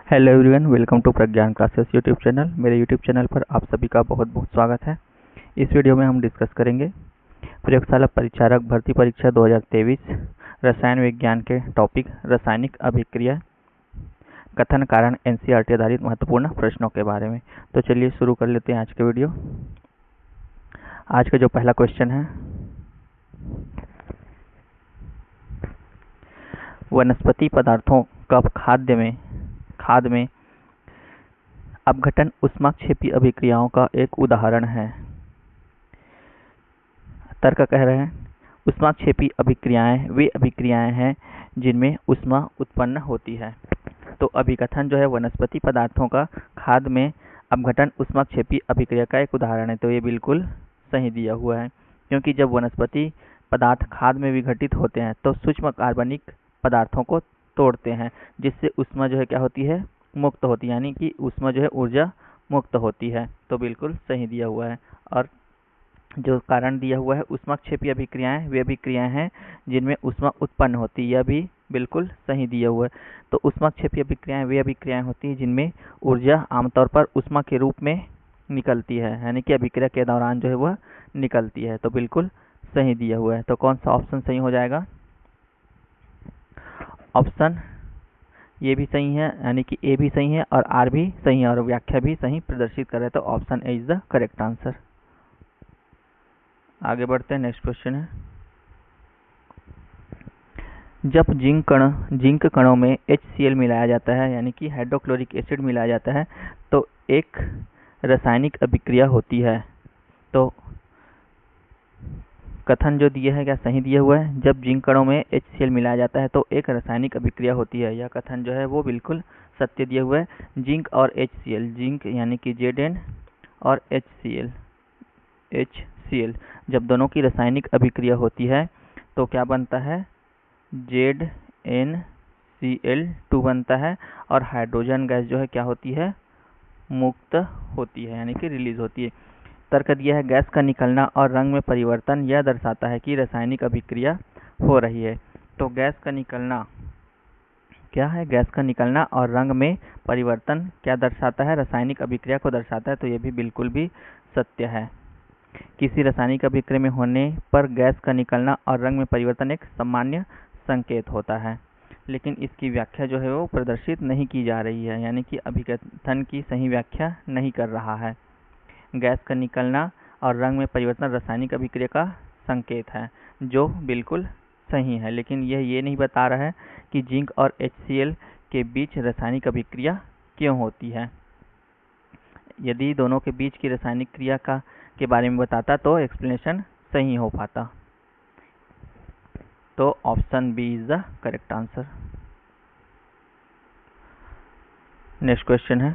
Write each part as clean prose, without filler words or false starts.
Hello everyone, welcome to Pragyan classes YouTube channel. मेरे YouTube channel पर आप सभी का बहुत बहुत स्वागत है। इस वीडियो में हम डिस्कस करेंगे प्रयोगशाला परिचारक भर्ती परीक्षा 2023 रसायन विज्ञान के टॉपिक रासायनिक अभिक्रिया कथन कारण एनसीईआरटी आधारित महत्वपूर्ण प्रश्नों के बारे में। तो चलिए शुरू कर लेते हैं आज के वीडियो। आज का जो पहला क्वेश्चन है, वनस्पति पदार्थों का खाद में अपघटन ऊष्माक्षेपी अभिक्रियाओं का एक उदाहरण है। तर्क कह रहे हैं ऊष्माक्षेपी अभिक्रियाएं वे अभिक्रियाएं हैं जिनमें ऊष्मा उत्पन्न होती है। तो अभिकथन जो है वनस्पति पदार्थों का खाद में अपघटन ऊष्माक्षेपी अभिक्रिया का एक उदाहरण है। तो ये बिल्कुल सही दिया हुआ है, क्योंकि जब वनस्पति पदार्थ खाद में विघटित होते हैं तो सूक्ष्म कार्बनिक पदार्थों को तोड़ते हैं, जिससे ऊष्मा जो है क्या होती है, मुक्त होती है, यानी कि ऊष्मा जो है ऊर्जा मुक्त होती है। तो बिल्कुल सही दिया हुआ है। और जो कारण दिया हुआ है ऊष्माक्षेपी अभिक्रियाएं वे अभिक्रियाएं हैं जिनमें ऊष्मा उत्पन्न होती है, यह भी बिल्कुल सही दिया हुआ है। तो ऊष्माक्षेपी अभिक्रियाएं वे अभिक्रियाएं होती हैं जिनमें ऊर्जा आमतौर पर ऊष्मा के रूप में निकलती है, यानी कि अभिक्रिया के दौरान जो है वह निकलती है। तो बिल्कुल सही दिया हुआ है। तो कौन सा ऑप्शन सही हो जाएगा? ऑप्शन ये भी सही है, यानी कि ए भी सही है और आर भी सही है और व्याख्या भी सही प्रदर्शित कर रहे हैं। तो option A is the correct answer. आगे बढ़ते हैं। नेक्स्ट क्वेश्चन है, जब जिंक कणों में HCl मिलाया जाता है, यानी कि हाइड्रोक्लोरिक एसिड मिलाया जाता है, तो एक रासायनिक अभिक्रिया होती है। तो कथन जो दिया है क्या सही दिया हुआ है? जब जिंक कणों में HCl मिलाया जाता है तो एक रासायनिक अभिक्रिया होती है। यह कथन जो है वो बिल्कुल सत्य दिया हुआ है। जिंक और HCl, जिंक यानी कि Zn और HCl जब दोनों की रासायनिक अभिक्रिया होती है तो क्या बनता है? ZnCl2 बनता है और हाइड्रोजन गैस जो है क्या होती है? मुक्त होती है, यानी कि रिलीज होती है। तर्क दिया है गैस का निकलना और रंग में परिवर्तन यह दर्शाता है कि रासायनिक अभिक्रिया हो रही है। तो गैस का निकलना क्या है? गैस का निकलना और रंग में परिवर्तन क्या दर्शाता है? रासायनिक अभिक्रिया को दर्शाता है। तो यह भी बिल्कुल भी सत्य है। किसी रासायनिक अभिक्रिया में होने पर गैस का निकलना और रंग में परिवर्तन एक सामान्य संकेत होता है, लेकिन इसकी व्याख्या जो है वो प्रदर्शित नहीं की जा रही है, यानी कि अभिकथन की सही व्याख्या नहीं कर रहा है। गैस का निकलना और रंग में परिवर्तन रासायनिक अभिक्रिया का संकेत है, जो बिल्कुल सही है, लेकिन यह ये नहीं बता रहा है कि जिंक और HCl के बीच रासायनिक अभिक्रिया क्यों होती है। यदि दोनों के बीच की रासायनिक क्रिया के बारे में बताता तो एक्सप्लेनेशन सही हो पाता। तो option B is the correct answer. Next question है,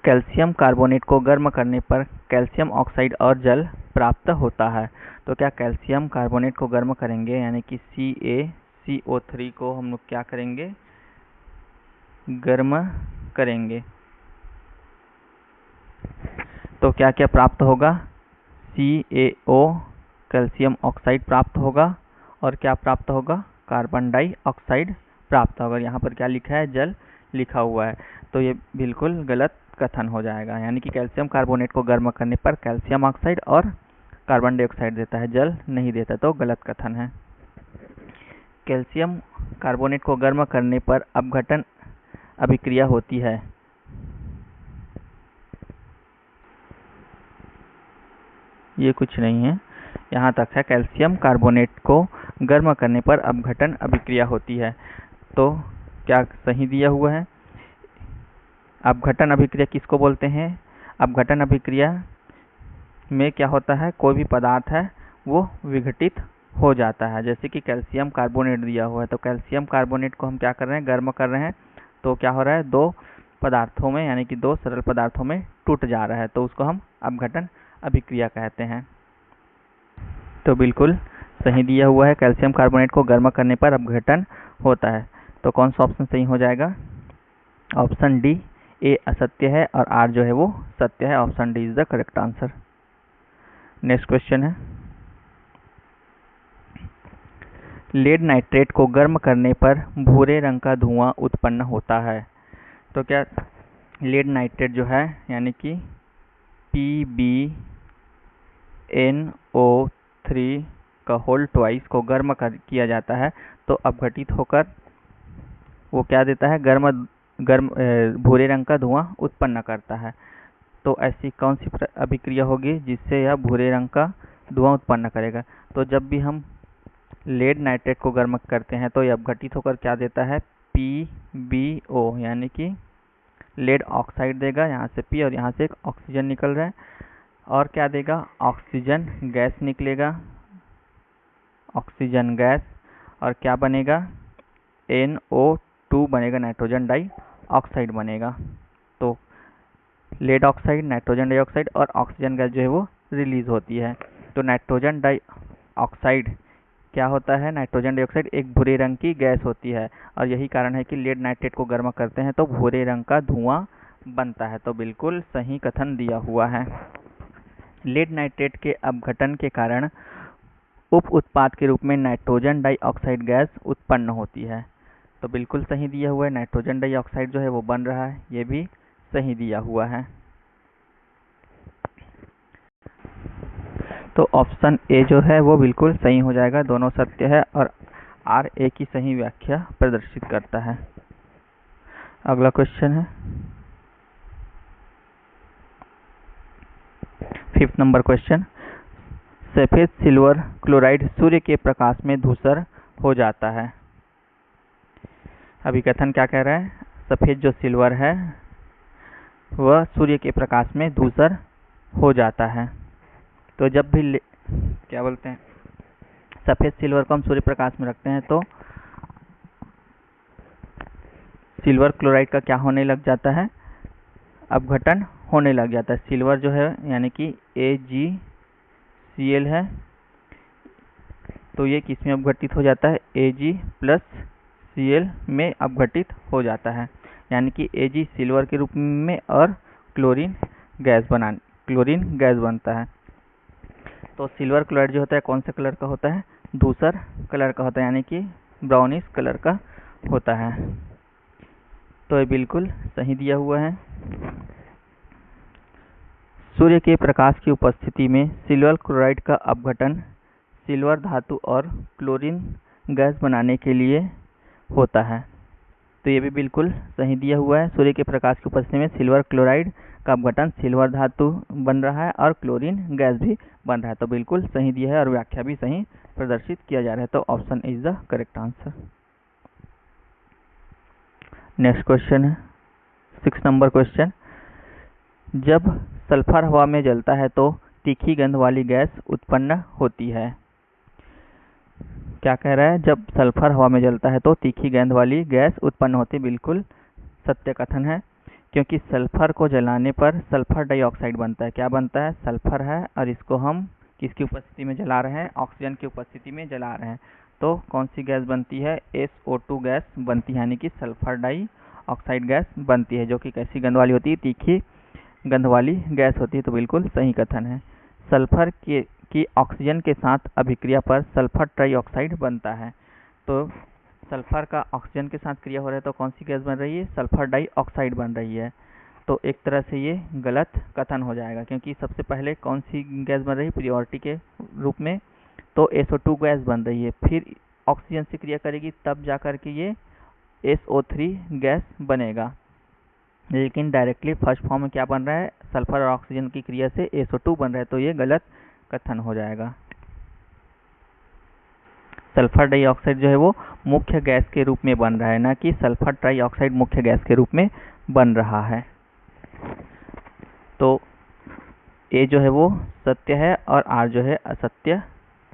कैल्शियम कार्बोनेट को गर्म करने पर कैल्शियम ऑक्साइड और जल प्राप्त होता है। तो क्या कैल्शियम कार्बोनेट को गर्म करेंगे, यानी कि CaCO3 को हम लोग क्या करेंगे? गर्म करेंगे, तो क्या क्या प्राप्त होगा? CaO कैल्शियम ऑक्साइड प्राप्त होगा और क्या प्राप्त होगा? कार्बन डाइऑक्साइड प्राप्त होगा। यहाँ पर क्या लिखा है? जल लिखा हुआ है। तो ये बिल्कुल गलत कथन हो जाएगा, यानी कि कैल्शियम कार्बोनेट को गर्म करने पर कैल्शियम ऑक्साइड और कार्बन डाइऑक्साइड देता है, जल नहीं देता। तो गलत कथन है। कैल्शियम कार्बोनेट को गर्म करने पर अपघटन अभिक्रिया होती है। ये कुछ नहीं है, यहाँ तक है। कैल्शियम कार्बोनेट को गर्म करने पर अपघटन अभिक्रिया होती है। तो क्या सही दिया हुआ है? अपघटन अभिक्रिया किसको बोलते हैं? अपघटन अभिक्रिया में क्या होता है? कोई भी पदार्थ है वो विघटित हो जाता है। जैसे कि कैल्शियम कार्बोनेट दिया हुआ है, तो कैल्शियम कार्बोनेट को हम क्या कर रहे हैं? गर्म कर रहे हैं। तो क्या हो रहा है? दो पदार्थों में, यानी कि दो सरल पदार्थों में टूट जा रहा है, तो उसको हम अपघटन अभिक्रिया कहते हैं। तो बिल्कुल सही दिया हुआ है, कैल्शियम कार्बोनेट को गर्म करने पर अपघटन होता है। तो कौन सा ऑप्शन सही हो जाएगा? Option D. ए असत्य है और आर जो है वो सत्य है। Option D is the correct answer. Next question है, लेड नाइट्रेट को गर्म करने पर भूरे रंग का धुआं उत्पन्न होता है। तो क्या लेड नाइट्रेट जो है यानी कि PbNO3 का होल ट्वाइस को गर्म किया जाता है तो अपघटित होकर वो क्या देता है, गर्म भूरे रंग का धुआं उत्पन्न करता है। तो ऐसी कौन सी अभिक्रिया होगी जिससे यह भूरे रंग का धुआं उत्पन्न करेगा? तो जब भी हम लेड नाइट्रेट को गर्म करते हैं तो यह अपघटित होकर क्या देता है, PbO यानी कि लेड ऑक्साइड देगा, यहाँ से P और यहाँ से एक ऑक्सीजन निकल रहा है, और क्या देगा, ऑक्सीजन गैस निकलेगा, ऑक्सीजन गैस, और क्या बनेगा, NO2 बनेगा, नाइट्रोजन डाइऑक्साइड बनेगा। तो लेड ऑक्साइड, नाइट्रोजन डाइऑक्साइड और ऑक्सीजन गैस जो है वो रिलीज होती है। तो नाइट्रोजन डाइऑक्साइड क्या होता है, नाइट्रोजन डाइऑक्साइड एक भूरे रंग की गैस होती है, और यही कारण है कि लेड नाइट्रेट को गर्म करते हैं तो भूरे रंग का धुआं बनता है। तो बिल्कुल सही कथन दिया हुआ है। लेड नाइट्रेट के अपघटन के कारण उप उत्पाद के रूप में नाइट्रोजन डाइऑक्साइड गैस उत्पन्न होती है। तो बिल्कुल सही दिया हुआ है, नाइट्रोजन डाइऑक्साइड जो है वो बन रहा है, ये भी सही दिया हुआ है। तो ऑप्शन ए जो है वो बिल्कुल सही हो जाएगा, दोनों सत्य है और आर ए की सही व्याख्या प्रदर्शित करता है। अगला क्वेश्चन है 5th नंबर क्वेश्चन, सफेद सिल्वर क्लोराइड सूर्य के प्रकाश में धूसर हो जाता है। अभी कथन क्या कह रहा है, सफेद जो सिल्वर है वह सूर्य के प्रकाश में धूसर हो जाता है। तो जब भी क्या बोलते हैं, सफेद सिल्वर को हम सूर्य प्रकाश में रखते हैं तो सिल्वर क्लोराइड का क्या होने लग जाता है, अपघटन होने लग जाता है। सिल्वर जो है यानी कि AgCl है, तो ये किस में अपघटित हो जाता है, Ag+Cl में अपघटित हो जाता है, यानी कि Ag सिल्वर के रूप में और क्लोरीन गैस बनता है। तो सिल्वर क्लोराइड जो होता है कौन से कलर का होता है, धूसर कलर का होता है, यानी कि ब्राउनिश कलर का होता है। तो ये बिल्कुल सही दिया हुआ है। सूर्य के प्रकाश की उपस्थिति में सिल्वर क्लोराइड का अपघटन सिल्वर धातु और क्लोरीन गैस बनाने के लिए होता है। तो ये भी बिल्कुल सही दिया हुआ है, सूर्य के प्रकाश की उपस्थिति में सिल्वर क्लोराइड का अपघटन सिल्वर धातु बन रहा है और क्लोरीन गैस भी बन रहा है। तो बिल्कुल सही दिया है और व्याख्या भी सही प्रदर्शित किया जा रहा है। तो option is the correct answer. Next question है 6 नंबर क्वेश्चन, जब सल्फर हवा में जलता है तो तीखी गंध वाली गैस उत्पन्न होती है। क्या कह रहा है, जब सल्फर हवा में जलता है तो तीखी गंध वाली गैस उत्पन्न होती है। बिल्कुल सत्य कथन है, क्योंकि सल्फर को जलाने पर सल्फर डाइऑक्साइड बनता है। क्या बनता है, सल्फर है और इसको हम किसकी उपस्थिति में जला रहे हैं, ऑक्सीजन की उपस्थिति में जला रहे हैं। तो कौन सी गैस बनती है, SO2 गैस बनती है, यानी कि सल्फर डाइऑक्साइड गैस बनती है, जो कि कैसी गंध वाली होती है, तीखी गंध वाली गैस होती है। तो बिल्कुल सही कथन है। सल्फर की ऑक्सीजन के साथ अभिक्रिया पर सल्फर ट्राइऑक्साइड बनता है। तो सल्फर का ऑक्सीजन के साथ क्रिया हो रहा है तो कौन सी गैस बन रही है, सल्फर डाइऑक्साइड बन रही है। तो एक तरह से ये गलत कथन हो जाएगा, क्योंकि सबसे पहले कौन सी गैस बन रही है, प्रियोरिटी के रूप में तो SO2 गैस बन रही है, फिर ऑक्सीजन से क्रिया करेगी तब जाकर के ये SO3 गैस बनेगा। लेकिन डायरेक्टली फर्स्ट फॉर्म में क्या बन रहा है, सल्फर और ऑक्सीजन की क्रिया से SO2 बन रहा है। तो ये गलत कथन हो जाएगा। सल्फर डाइऑक्साइड जो है वो मुख्य गैस के रूप में बन रहा है, ना कि सल्फर ट्राइऑक्साइड मुख्य गैस के रूप में बन रहा है। तो ए जो है वो सत्य है और आर जो है असत्य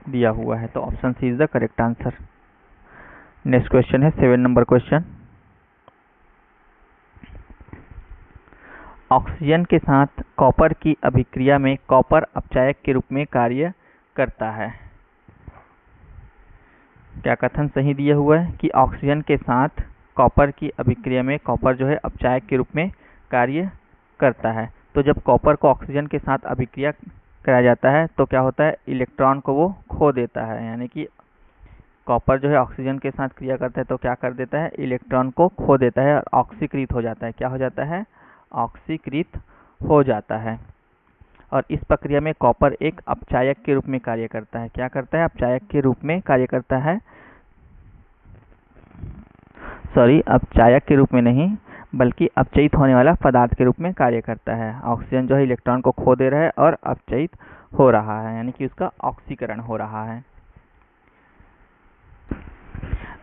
दिया हुआ है। तो option C is the correct answer. Next question है 7 नंबर क्वेश्चन, ऑक्सीजन के साथ कॉपर की अभिक्रिया में कॉपर अपचायक के रूप में कार्य करता है। क्या कथन सही दिया हुआ है कि ऑक्सीजन के साथ कॉपर की अभिक्रिया में कॉपर जो है अपचायक के रूप में कार्य करता है। तो जब कॉपर को ऑक्सीजन के साथ अभिक्रिया कराया जाता है तो क्या होता है, इलेक्ट्रॉन को वो खो देता है, यानी कि कॉपर जो है ऑक्सीजन के साथ क्रिया करता है तो क्या कर देता है, इलेक्ट्रॉन को खो देता है और ऑक्सीकृत हो जाता है। क्या हो जाता है, ऑक्सीकृत हो जाता है। और इस प्रक्रिया में कॉपर एक अपचायक के रूप में कार्य करता है। क्या करता है, अपचायक के रूप में कार्य करता है, अपचायक के रूप में नहीं बल्कि अपचयित होने वाला पदार्थ के रूप में कार्य करता है। ऑक्सीजन जो है इलेक्ट्रॉन को खो दे रहा है और अपचयित हो रहा है, यानी कि उसका ऑक्सीकरण हो रहा है।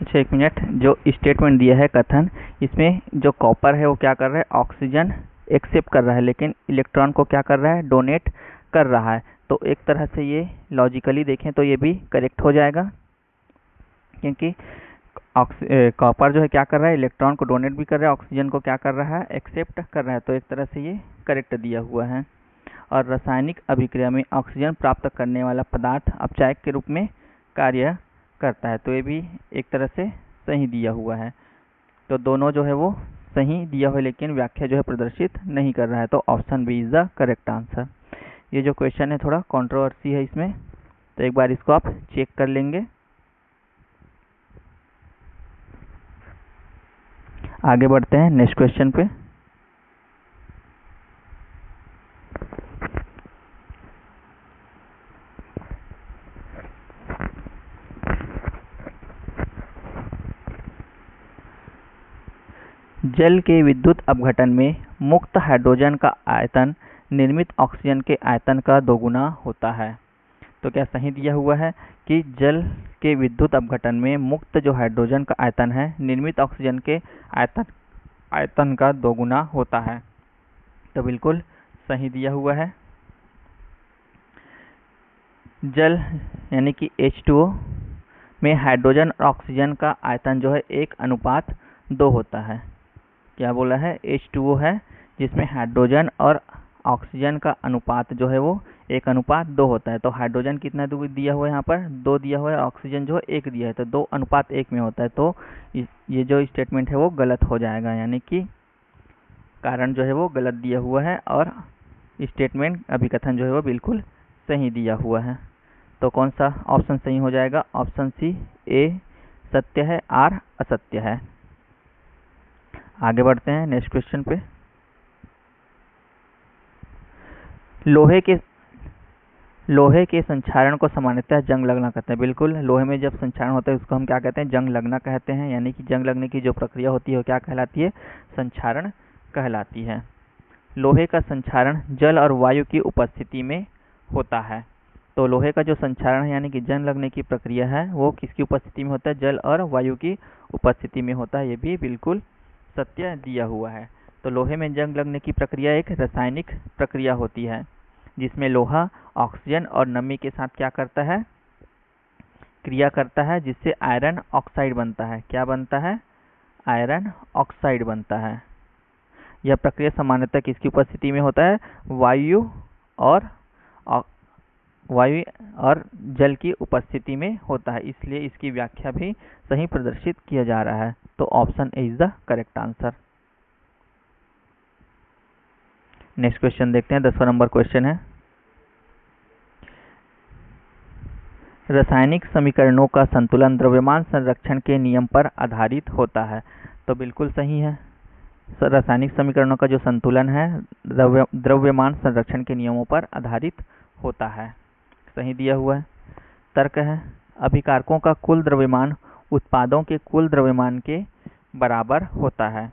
अच्छा, एक मिनट, जो स्टेटमेंट दिया है कथन, इसमें जो कॉपर है वो क्या कर रहा है, ऑक्सीजन एक्सेप्ट कर रहा है लेकिन इलेक्ट्रॉन को क्या कर रहा है, डोनेट कर रहा है। तो एक तरह से ये लॉजिकली देखें तो ये भी करेक्ट हो जाएगा, क्योंकि कॉपर जो है क्या कर रहा है, इलेक्ट्रॉन को डोनेट भी कर रहा है, ऑक्सीजन को क्या कर रहा है, एक्सेप्ट कर रहा है। तो एक तरह से ये करेक्ट दिया हुआ है। और रासायनिक अभिक्रिया में ऑक्सीजन प्राप्त करने वाला पदार्थ अपचायक के रूप में कार्य करता है। तो ये भी एक तरह से सही दिया हुआ है। तो दोनों जो है वो सही दिया हुआ है, लेकिन व्याख्या जो है प्रदर्शित नहीं कर रहा है। तो option B is the correct answer. ये जो क्वेश्चन है थोड़ा कंट्रोवर्सी है इसमें, तो एक बार इसको आप चेक कर लेंगे। आगे बढ़ते हैं नेक्स्ट क्वेश्चन पे। जल के विद्युत अपघटन में मुक्त हाइड्रोजन का आयतन निर्मित ऑक्सीजन के आयतन का दोगुना होता है। तो क्या सही दिया हुआ है कि जल के विद्युत अपघटन में मुक्त जो हाइड्रोजन का आयतन है निर्मित ऑक्सीजन के आयतन का दोगुना होता है। तो बिल्कुल सही दिया हुआ है। जल यानी कि H2O में हाइड्रोजन और ऑक्सीजन का आयतन जो है 1:2 होता है। क्या बोला है, H2O है जिसमें हाइड्रोजन और ऑक्सीजन का अनुपात जो है वो 1:2 होता है। तो हाइड्रोजन कितना दिया हुआ है, यहाँ पर 2 दिया हुआ है, ऑक्सीजन जो है 1 दिया है, तो 2:1 में होता है। तो ये जो स्टेटमेंट है वो गलत हो जाएगा, यानी कि कारण जो है वो गलत दिया हुआ है और स्टेटमेंट अभिकथन जो है वो बिल्कुल सही दिया हुआ है। तो कौन सा ऑप्शन सही हो जाएगा, ऑप्शन सी, ए सत्य है, आर असत्य है। आगे बढ़ते हैं नेक्स्ट क्वेश्चन पे। लोहे के संक्षारण को सामान्यतः जंग लगना कहते हैं। बिल्कुल, लोहे में जब संक्षारण होता है उसको हम क्या कहते हैं, जंग लगना कहते हैं। यानी कि जंग लगने की जो प्रक्रिया होती है वो क्या कहलाती है, संक्षारण कहलाती है। लोहे का संक्षारण जल और वायु की उपस्थिति में होता है। तो लोहे का जो संक्षारण है यानी कि जंग लगने की प्रक्रिया है वो किसकी उपस्थिति में होता है, जल और वायु की उपस्थिति में होता है। ये भी बिल्कुल सत्य दिया हुआ है। तो लोहे में जंग लगने की प्रक्रिया एक रासायनिक प्रक्रिया होती है जिसमें लोहा ऑक्सीजन और नमी के साथ क्या करता है, क्रिया करता है, जिससे आयरन ऑक्साइड बनता है। क्या बनता है, आयरन ऑक्साइड बनता है। यह प्रक्रिया सामान्यतः किसकी उपस्थिति में होता है, वायु और जल की उपस्थिति में होता है। इसलिए इसकी व्याख्या भी सही प्रदर्शित किया जा रहा है। तो option A is the correct answer. Next question देखते हैं, 10वां नंबर क्वेश्चन है। रासायनिक समीकरणों का संतुलन द्रव्यमान संरक्षण के नियम पर आधारित होता है। तो बिल्कुल सही है। रासायनिक समीकरणों का जो संतुलन है द्रव्यमान संरक्षण के नियमों पर आधारित होता है। सही दिया हुआ है। तर्क है, अभिकारकों का कुल द्रव्यमान उत्पादों के कुल द्रव्यमान के बराबर होता है।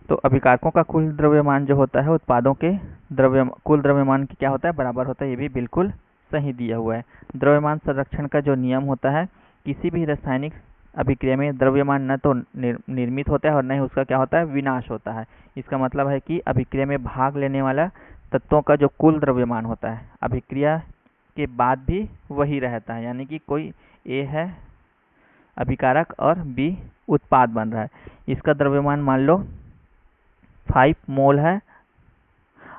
तो अभिकारकों का कुल द्रव्यमान जो होता है उत्पादों के कुल द्रव्यमान की क्या होता है, बराबर होता है। ये भी बिल्कुल सही दिया हुआ है। द्रव्यमान संरक्षण का जो नियम होता है, किसी भी रासायनिक अभिक्रिया में द्रव्यमान न तो निर्मित होता है और न ही उसका क्या होता है, विनाश होता है। इसका मतलब है कि अभिक्रिया में भाग लेने वाला तत्वों का जो कुल द्रव्यमान होता है अभिक्रिया के बाद भी वही रहता है। यानी कि कोई ए है अभिकारक और बी उत्पाद बन रहा है, इसका द्रव्यमान मान लो 5 मोल है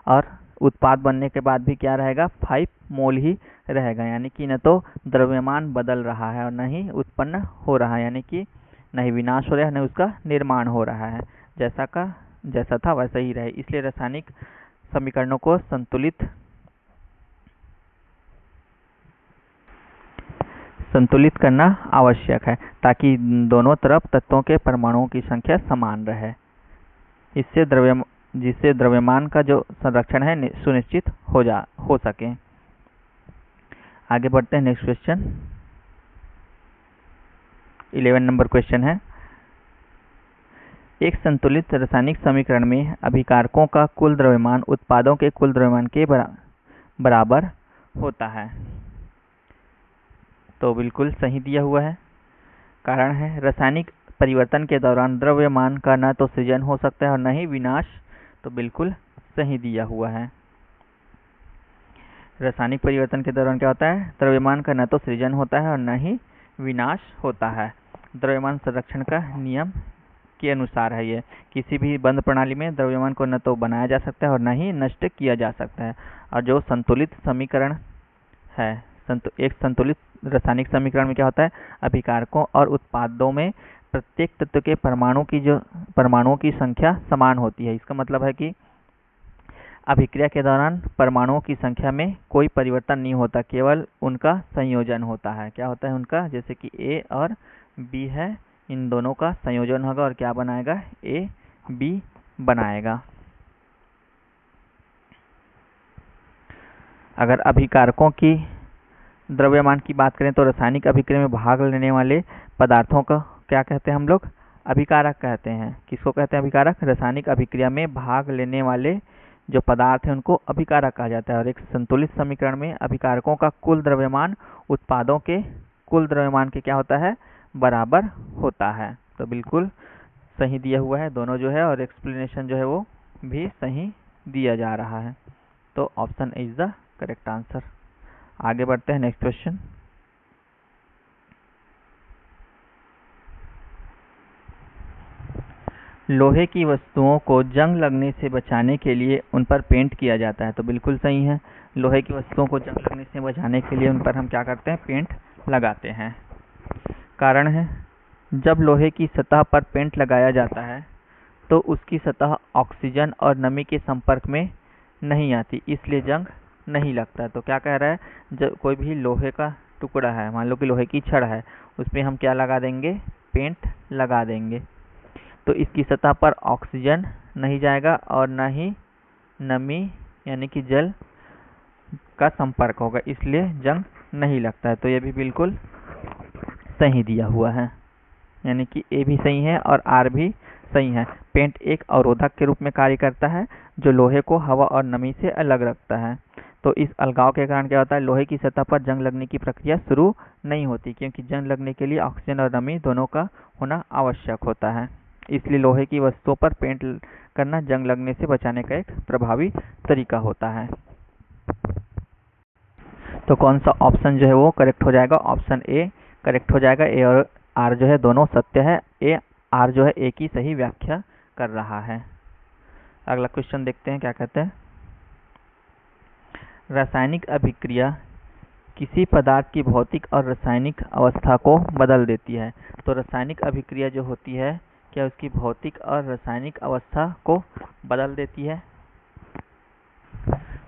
और उत्पाद बनने के बाद भी क्या रहेगा, 5 मोल ही रहेगा। यानी कि न तो द्रव्यमान बदल रहा है और न ही उत्पन्न हो रहा है, यानी कि न ही विनाश हो रहा है न उसका निर्माण हो रहा है। जैसा था वैसा ही रहे। इसलिए रासायनिक समीकरणों को संतुलित करना आवश्यक है ताकि दोनों तरफ तत्वों के परमाणुओं की संख्या समान रहे, जिससे द्रव्यमान का जो संरक्षण है सुनिश्चित हो सके। आगे बढ़ते हैं। नेक्स्ट क्वेश्चन 11 नंबर क्वेश्चन है, एक संतुलित रासायनिक समीकरण में अभिकारकों का कुल द्रव्यमान उत्पादों के कुल द्रव्यमान के बराबर होता है। तो बिल्कुल सही दिया हुआ है। कारण है रासायनिक परिवर्तन के दौरान द्रव्यमान का न तो सृजन हो सकता है और न ही विनाश। तो बिल्कुल सही दिया हुआ है। रासायनिक परिवर्तन के दौरान क्या होता है, द्रव्यमान का न तो सृजन होता है और न ही विनाश होता है। द्रव्यमान संरक्षण का नियम के अनुसार है ये। किसी भी बंद प्रणाली में द्रव्यमान को न तो बनाया जा सकता है और न ही नष्ट किया जा सकता है। और जो संतुलित समीकरण है, एक संतुलित रासायनिक समीकरण में क्या होता है, अभिकारकों और उत्पादों में प्रत्येक तत्व के परमाणुओं की संख्या समान होती है। इसका मतलब है कि अभिक्रिया के दौरान परमाणुओं की संख्या में कोई परिवर्तन नहीं होता, केवल उनका संयोजन होता है। क्या होता है उनका, जैसे कि A और B है, इन दोनों का संयोजन होगा और क्या बनाएगा, AB बनाएगा। अगर अभिकारकों की द्रव्यमान की बात करें तो रासायनिक अभिक्रिया में भाग लेने वाले पदार्थों का क्या कहते हैं हम लोग, अभिकारक कहते हैं। किसको कहते हैं अभिकारक, रासायनिक अभिक्रिया में भाग लेने वाले जो पदार्थ हैं उनको अभिकारक कहा जाता है। और एक संतुलित समीकरण में अभिकारकों का कुल द्रव्यमान उत्पादों के कुल द्रव्यमान के क्या होता है, बराबर होता है। तो बिल्कुल सही दिया हुआ है दोनों जो है, और एक्सप्लेनेशन जो है वो भी सही दिया जा रहा है। तो option is the correct answer. आगे बढ़ते हैं। नेक्स्ट क्वेश्चन, लोहे की वस्तुओं को जंग लगने से बचाने के लिए उन पर पेंट किया जाता है। तो बिल्कुल सही है। लोहे की वस्तुओं को जंग लगने से बचाने के लिए उन पर हम क्या करते हैं, पेंट लगाते हैं। कारण है, जब लोहे की सतह पर पेंट लगाया जाता है तो उसकी सतह ऑक्सीजन और नमी के संपर्क में नहीं आती, इसलिए जंग नहीं लगता। तो क्या कह रहा है, जब कोई भी लोहे का टुकड़ा है, मान लो कि लोहे की छड़ है, उसमें हम क्या लगा देंगे, पेंट लगा देंगे, तो इसकी सतह पर ऑक्सीजन नहीं जाएगा और न ही नमी यानी कि जल का संपर्क होगा, इसलिए जंग नहीं लगता है। तो ये भी बिल्कुल सही दिया हुआ है, यानी कि ए भी सही है और आर भी सही है। पेंट एक अवरोधक के रूप में कार्य करता है जो लोहे को हवा और नमी से अलग रखता है। तो इस अलगाव के कारण क्या होता है, लोहे की सतह पर जंग लगने की प्रक्रिया शुरू नहीं होती, क्योंकि जंग लगने के लिए ऑक्सीजन और नमी दोनों का होना आवश्यक होता है। इसलिए लोहे की वस्तुओं पर पेंट करना जंग लगने से बचाने का एक प्रभावी तरीका होता है। तो कौन सा ऑप्शन जो है वो करेक्ट हो जाएगा, ऑप्शन ए करेक्ट हो जाएगा। ए और आर जो है दोनों सत्य है। ए आर जो है ए की सही व्याख्या कर रहा है। अगला क्वेश्चन देखते हैं क्या कहते हैं। रासायनिक अभिक्रिया किसी पदार्थ की भौतिक और रासायनिक अवस्था को बदल देती है। तो रासायनिक अभिक्रिया जो होती है, क्या उसकी भौतिक और रासायनिक अवस्था को बदल देती है?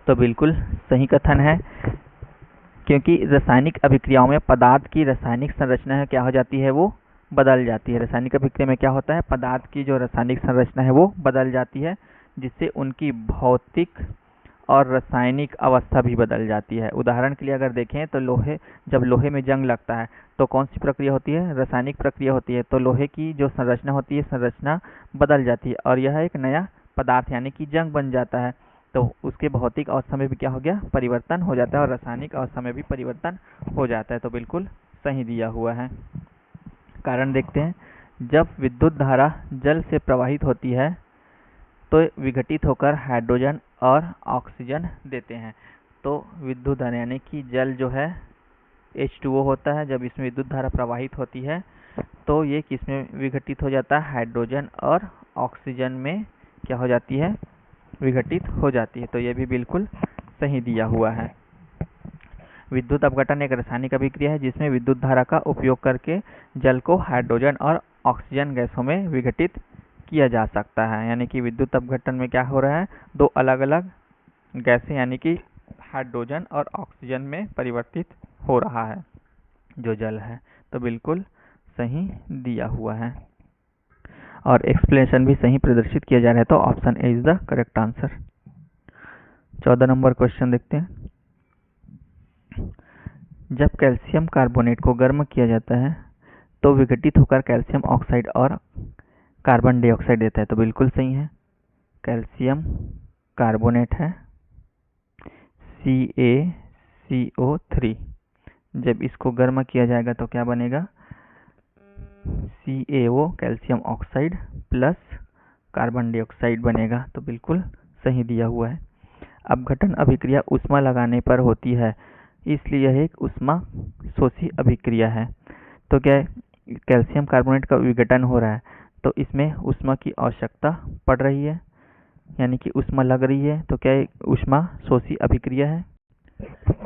तो बिल्कुल सही कथन है, क्योंकि रासायनिक अभिक्रियाओं में पदार्थ की रासायनिक संरचना है क्या हो जाती है, वो बदल जाती है। रासायनिक अभिक्रिया में क्या होता है, पदार्थ की जो रासायनिक संरचना है वो बदल जाती है, जिससे उनकी भौतिक और रासायनिक अवस्था भी बदल जाती है। उदाहरण के लिए अगर देखें तो जब लोहे में जंग लगता है तो कौन सी प्रक्रिया होती है, रासायनिक प्रक्रिया होती है। तो लोहे की जो संरचना होती है, संरचना बदल जाती है और यह एक नया पदार्थ यानी कि जंग बन जाता है। तो उसके भौतिक अवस्था में भी क्या हो गया, परिवर्तन हो जाता है, और रासायनिक अवस्था में भी परिवर्तन हो जाता है। तो बिल्कुल सही दिया हुआ है। कारण देखते हैं, जब विद्युत धारा जल से प्रवाहित होती है तो विघटित होकर हाइड्रोजन और ऑक्सीजन देते हैं। तो विद्युत धारा यानी कि जल जो है H2O होता है, जब इसमें विद्युत धारा प्रवाहित होती है तो ये किसमें विघटित हो जाता है, हाइड्रोजन और ऑक्सीजन में क्या हो जाती है, विघटित हो जाती है। तो ये भी बिल्कुल सही दिया हुआ है। विद्युत अपघटन एक रासायनिक अभिक्रिया है जिसमें विद्युत धारा का उपयोग करके जल को हाइड्रोजन और ऑक्सीजन गैसों में विघटित किया जा सकता है। यानी कि विद्युत अपघटन में क्या हो रहा है, दो अलग अलग गैसें यानी कि हाइड्रोजन और ऑक्सीजन में परिवर्तित हो रहा है। जो जल है। तो बिल्कुल सही दिया हुआ है और एक्सप्लेनेशन भी सही प्रदर्शित किया जा रहा है। तो option A is the correct answer. 14 number question देखते हैं। जब कैल्शियम कार्बोनेट को गर्म किया जाता है तो विघटित होकर कैल्शियम ऑक्साइड और कार्बन डाइऑक्साइड देता है। तो बिल्कुल सही है। कैल्शियम कार्बोनेट है CaCO3, जब इसको गर्म किया जाएगा तो क्या बनेगा, CaO calcium oxide plus carbon dioxide बनेगा। तो बिल्कुल सही दिया हुआ है। अपघटन अभिक्रिया ऊष्मा लगाने पर होती है, इसलिए यह एक ऊष्मा शोषी अभिक्रिया है। तो क्या कैल्शियम कार्बोनेट का विघटन हो रहा है तो इसमें ऊष्मा की आवश्यकता पड़ रही है, यानी कि ऊष्मा लग रही है। तो क्या ऊष्मा शोषी अभिक्रिया है।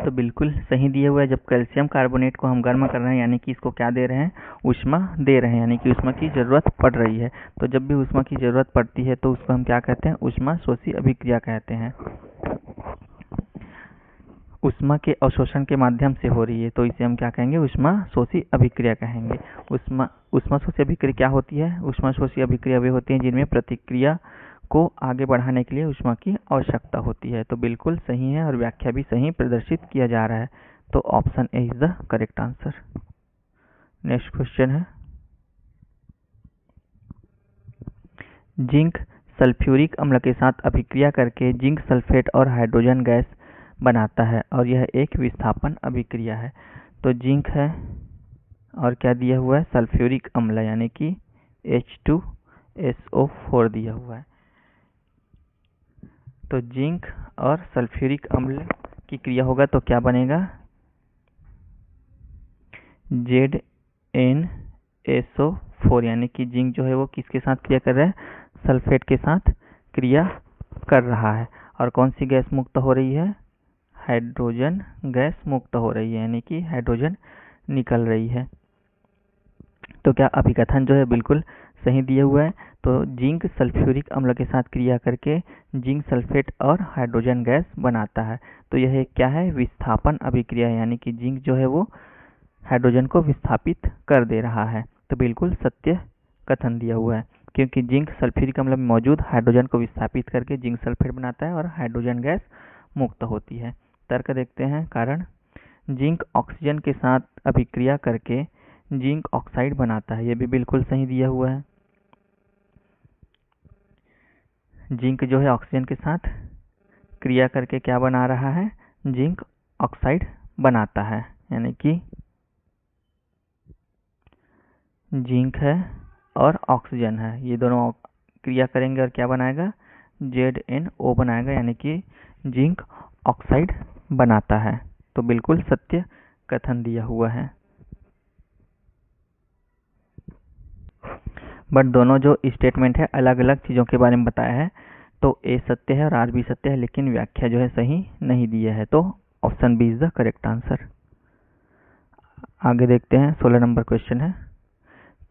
तो बिल्कुल सही दिया हुआ है। जब कैल्शियम कार्बोनेट को हम गर्म कर रहे हैं यानी कि इसको क्या दे रहे हैं, ऊष्मा दे रहे हैं, यानी कि ऊष्मा की जरूरत पड़ रही है। तो जब भी ऊष्मा की जरूरत पड़ती है तो उसको हम क्या कहते हैं, ऊष्मा शोषी अभिक्रिया कहते हैं। ऊष्मा के अवशोषण के माध्यम से हो रही है तो इसे हम क्या कहेंगे, ऊष्मा शोषी अभिक्रिया कहेंगे। ऊष्मा शोषी अभिक्रिया क्या होती है, ऊष्मा शोषी अभिक्रिया वे होती हैं जिनमें प्रतिक्रिया को आगे बढ़ाने के लिए ऊष्मा की आवश्यकता होती है। तो बिल्कुल सही है और व्याख्या भी सही प्रदर्शित किया जा रहा है। तो option A is the correct answer. Next question है, जिंक सल्फ्यूरिक अम्ल के साथ अभिक्रिया करके जिंक सल्फेट और हाइड्रोजन गैस बनाता है और यह एक विस्थापन अभिक्रिया है। तो जिंक है और क्या दिया हुआ है, सल्फ्यूरिक अम्ल यानी कि H2SO4 दिया हुआ है। तो जिंक और सल्फ्यूरिक अम्ल की क्रिया होगा तो क्या बनेगा, ZnSO4, यानी कि जिंक जो है वो किसके साथ क्रिया कर रहा है, सल्फेट के साथ क्रिया कर रहा है। और कौन सी गैस मुक्त हो रही है, हाइड्रोजन गैस मुक्त हो रही है, यानी कि हाइड्रोजन निकल रही है। तो क्या अभिकथन जो है बिल्कुल सही दिया हुआ है। तो जिंक सल्फ्यूरिक अम्ल के साथ क्रिया करके जिंक सल्फेट और हाइड्रोजन गैस बनाता है। तो यह क्या है, विस्थापन अभिक्रिया है, यानी कि जिंक जो है वो हाइड्रोजन को विस्थापित कर दे रहा है। तो बिल्कुल सत्य कथन दिया हुआ है, क्योंकि जिंक सल्फ्यूरिक अम्ल में मौजूद हाइड्रोजन को विस्थापित करके जिंक सल्फेट बनाता है और हाइड्रोजन गैस मुक्त होती है। तर्क देखते हैं। कारण, जिंक ऑक्सीजन के साथ अभिक्रिया करके जिंक ऑक्साइड बनाता है। यह भी बिल्कुल सही दिया हुआ है। जिंक जो है ऑक्सीजन के साथ क्रिया करके क्या बना रहा है, जिंक ऑक्साइड बनाता है, यानी कि जिंक है और ऑक्सीजन है, ये दोनों क्रिया करेंगे और क्या बनाएगा, ZnO बनाएगा, यानी कि जिंक ऑक्साइड बनाता है। तो बिल्कुल सत्य कथन दिया हुआ है। बट दोनों जो स्टेटमेंट है अलग अलग चीज़ों के बारे में बताया है। तो ए सत्य है और आर भी सत्य है, लेकिन व्याख्या जो है सही नहीं दी है। तो option B is the correct answer. आगे देखते हैं। 16 नंबर क्वेश्चन है,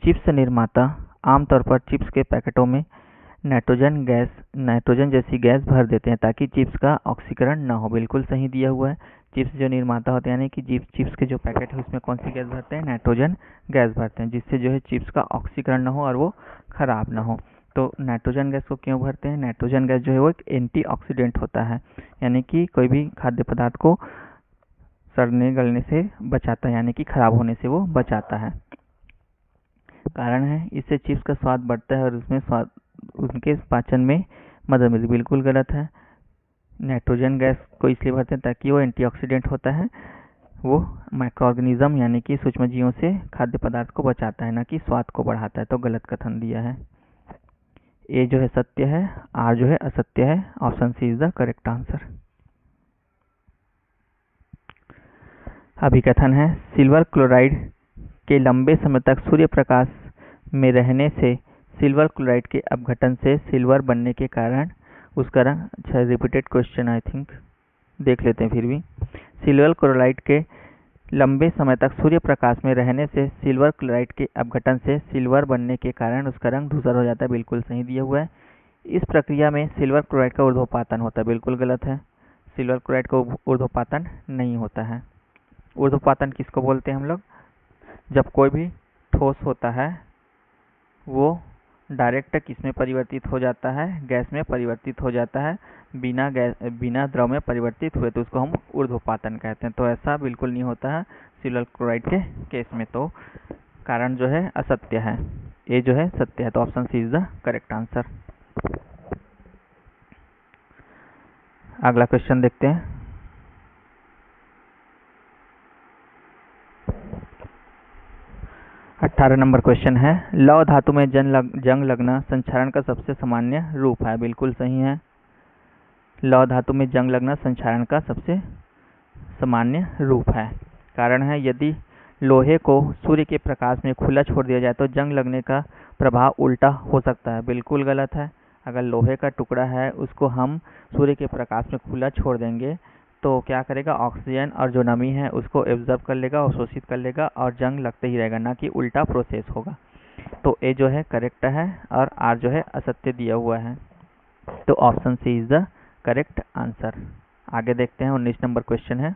चिप्स निर्माता आमतौर पर चिप्स के पैकेटों में नाइट्रोजन जैसी गैस भर देते हैं ताकि चिप्स का ऑक्सीकरण न हो। बिल्कुल सही दिया हुआ है। चिप्स जो निर्माता होते हैं, यानी कि चिप्स के जो पैकेट है उसमें कौन सी गैस भरते हैं, नाइट्रोजन गैस भरते हैं, जिससे जो है चिप्स का ऑक्सीकरण न हो और वो खराब ना हो। तो नाइट्रोजन गैस को क्यों भरते हैं, नाइट्रोजन गैस जो है वो एक एंटीऑक्सीडेंट होता है, यानी कि कोई भी खाद्य पदार्थ को सड़ने गलने से बचाता है, यानी कि खराब होने से वो बचाता है। कारण है, इससे चिप्स का स्वाद बढ़ता है और उसमें स्वाद उनके पाचन में मदद मिलती है। बिल्कुल गलत है। नाइट्रोजन गैस को इसलिए भरते हैं ताकि वो एंटीऑक्सीडेंट होता है, वो माइक्रो ऑर्गेनिज्म यानी कि सूक्ष्मजीवों से खाद्य पदार्थ को बचाता है, ना कि स्वाद को बढ़ाता है। तो गलत कथन दिया है। ए जो है सत्य है, आर जो है असत्य है। Option C is the correct answer. अभिकथन है, सिल्वर क्लोराइड के लंबे समय तक सूर्य प्रकाश में रहने से सिल्वर क्लोराइड के अपघटन से सिल्वर बनने के कारण उसका रंग, अच्छा रिपीटेड क्वेश्चन आई थिंक, देख लेते हैं फिर भी। सिल्वर क्लोराइड के लंबे समय तक सूर्य प्रकाश में रहने से सिल्वर क्लोराइड के अपघटन से सिल्वर बनने के कारण उसका रंग धूसर हो जाता है। बिल्कुल सही दिया हुआ है। इस प्रक्रिया में सिल्वर क्लोराइड का ऊर्ध्वपातन होता है। बिल्कुल गलत है। सिल्वर क्लोराइड का ऊर्ध्वपातन नहीं होता है। ऊर्ध्वपातन किसको बोलते हैं हम लोग, जब कोई भी ठोस होता है वो डायरेक्ट किस में परिवर्तित हो जाता है, गैस में परिवर्तित हो जाता है, बिना द्रव में परिवर्तित हुए, तो उसको हम ऊर्ध्वपातन कहते हैं। तो ऐसा बिल्कुल नहीं होता है सिल्वर क्लोराइड के केस में। तो कारण जो है असत्य है, ये जो है सत्य है। तो option C is the correct answer. अगला क्वेश्चन देखते हैं। अठारह नंबर क्वेश्चन है, लौह धातु में जंग लगना संक्षारण का सबसे सामान्य रूप है। बिल्कुल सही है, लौह धातु में जंग लगना संक्षारण का सबसे सामान्य रूप है। कारण है, यदि लोहे को सूर्य के प्रकाश में खुला छोड़ दिया जाए तो जंग लगने का प्रभाव उल्टा हो सकता है। बिल्कुल गलत है। अगर लोहे का टुकड़ा है उसको हम सूर्य के प्रकाश में खुला छोड़ देंगे तो क्या करेगा, ऑक्सीजन और जो नमी है उसको एब्जॉर्ब कर लेगा और शोषित कर लेगा और जंग लगते ही रहेगा, ना कि उल्टा प्रोसेस होगा। तो ए जो है करेक्ट है और आर जो है असत्य दिया हुआ है। तो option C is the correct answer. आगे देखते हैं। 19 नंबर क्वेश्चन है,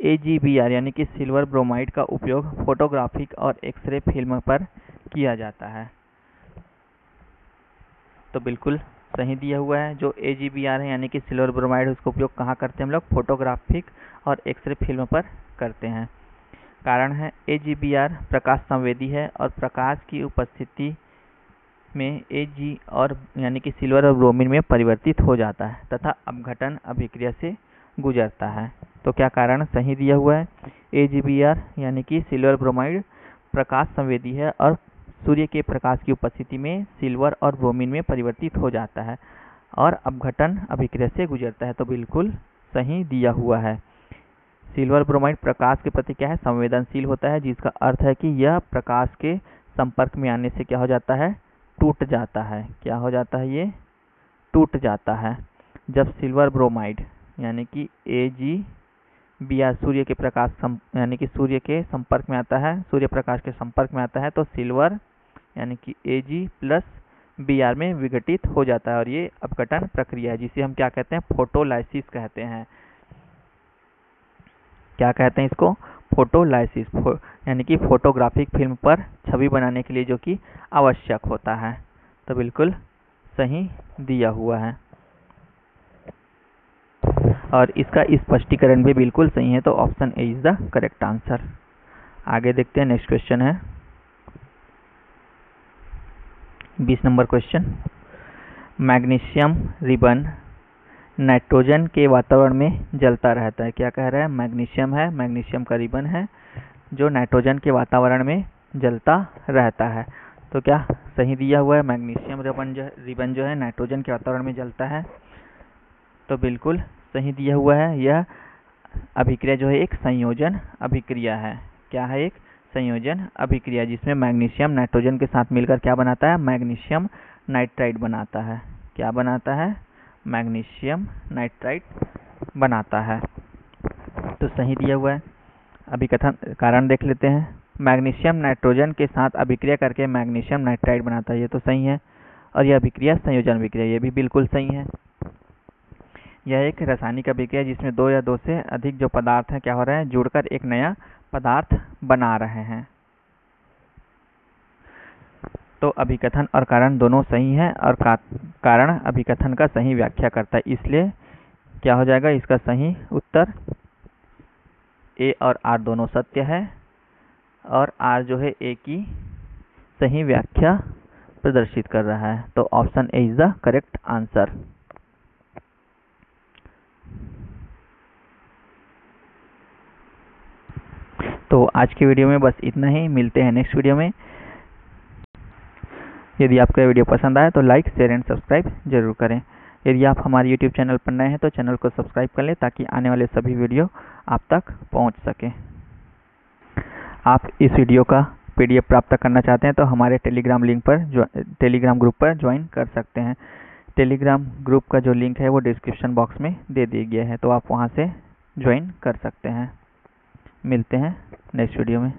AgBr यानी कि सिल्वर ब्रोमाइड का उपयोग फोटोग्राफिक और एक्सरे फिल्म पर किया जाता है। तो बिल्कुल सही दिया हुआ है। जो AgBr है यानी कि सिल्वर ब्रोमाइड, उसका उपयोग कहाँ करते हैं हम लोग, फोटोग्राफिक और एक्सरे फिल्म पर करते हैं। कारण है, AgBr प्रकाश संवेदी है और प्रकाश की उपस्थिति में Ag और यानी कि सिल्वर और ब्रोमीन में परिवर्तित हो जाता है तथा अपघटन अभिक्रिया से गुजरता है। तो क्या कारण सही दिया हुआ है, AgBr यानी कि सिल्वर ब्रोमाइड प्रकाश संवेदी है और सूर्य के प्रकाश की उपस्थिति में सिल्वर और ब्रोमीन में परिवर्तित हो जाता है और अपघटन अभिक्रिया से गुजरता है। तो बिल्कुल सही दिया हुआ है। सिल्वर ब्रोमाइड प्रकाश के प्रति क्या है, संवेदनशील होता है, जिसका अर्थ है कि यह प्रकाश के संपर्क में आने से क्या हो जाता है, टूट जाता है। क्या हो जाता है, ये टूट जाता है। जब सिल्वर ब्रोमाइड यानी कि AgBr सूर्य के प्रकाश यानी कि सूर्य के संपर्क में आता है, सूर्य प्रकाश के संपर्क में आता है, तो सिल्वर यानी कि Ag+Br में विघटित हो जाता है और ये अपघटन प्रक्रिया है, जिसे हम क्या कहते हैं, फोटोलाइसिस कहते हैं। क्या कहते हैं इसको, फोटोलाइसिस, यानी कि फोटोग्राफिक फिल्म पर छवि बनाने के लिए जो कि आवश्यक होता है। तो बिल्कुल सही दिया हुआ है और इसका स्पष्टीकरण भी बिल्कुल सही है। तो option A is the correct answer. आगे देखते हैं। नेक्स्ट क्वेश्चन है 20 number question, magnesium ribbon nitrogen के वातावरण में जलता रहता है। क्या कह रहा है, मैग्नीशियम है, मैग्नीशियम का रिबन है जो नाइट्रोजन के वातावरण में जलता रहता है। तो क्या सही दिया हुआ है, मैग्नीशियम रिबन जो है नाइट्रोजन के वातावरण में जलता है। तो बिल्कुल सही दिया हुआ है। यह अभिक्रिया जो है एक संयोजन अभिक्रिया है। क्या है, एक संयोजन अभिक्रिया, जिसमें मैग्नीशियम नाइट्रोजन के साथ मिलकर क्या बनाता है, मैग्नीशियम नाइट्राइड बनाता है। क्या बनाता है, मैग्नीशियम नाइट्राइड बनाता है। तो सही दिया हुआ है। अभिकथन कारण देख लेते हैं। मैग्नीशियम नाइट्रोजन के साथ अभिक्रिया करके मैग्नीशियम नाइट्राइड बनाता है, ये तो सही है। और यह अभिक्रिया संयोजन अभिक्रिया, ये भी बिल्कुल सही है। यह एक रासायनिक अभिक्रिया जिसमें दो या दो से अधिक जो पदार्थ हैं क्या हो रहे हैं, जुड़कर एक नया पदार्थ बना रहे हैं। तो अभिकथन और कारण दोनों सही है और कारण अभिकथन का सही व्याख्या करता है, इसलिए क्या हो जाएगा, इसका सही उत्तर ए और आर दोनों सत्य है और आर जो है ए की सही व्याख्या प्रदर्शित कर रहा है। तो option A is the correct answer. तो आज की वीडियो में बस इतना ही, मिलते हैं नेक्स्ट वीडियो में। यदि आपका वीडियो पसंद आया तो लाइक, शेयर एंड सब्सक्राइब जरूर करें। यदि आप हमारे YouTube चैनल पर नए हैं तो चैनल को सब्सक्राइब कर लें ताकि आने वाले सभी वीडियो आप तक पहुंच सके। आप इस वीडियो का PDF प्राप्त करना चाहते हैं तो हमारे टेलीग्राम ग्रुप पर ज्वाइन कर सकते हैं। टेलीग्राम ग्रुप का जो लिंक है वो डिस्क्रिप्शन बॉक्स में दे दिया गया है, तो आप वहां से ज्वाइन कर सकते हैं। मिलते हैं नेक्स्ट वीडियो में।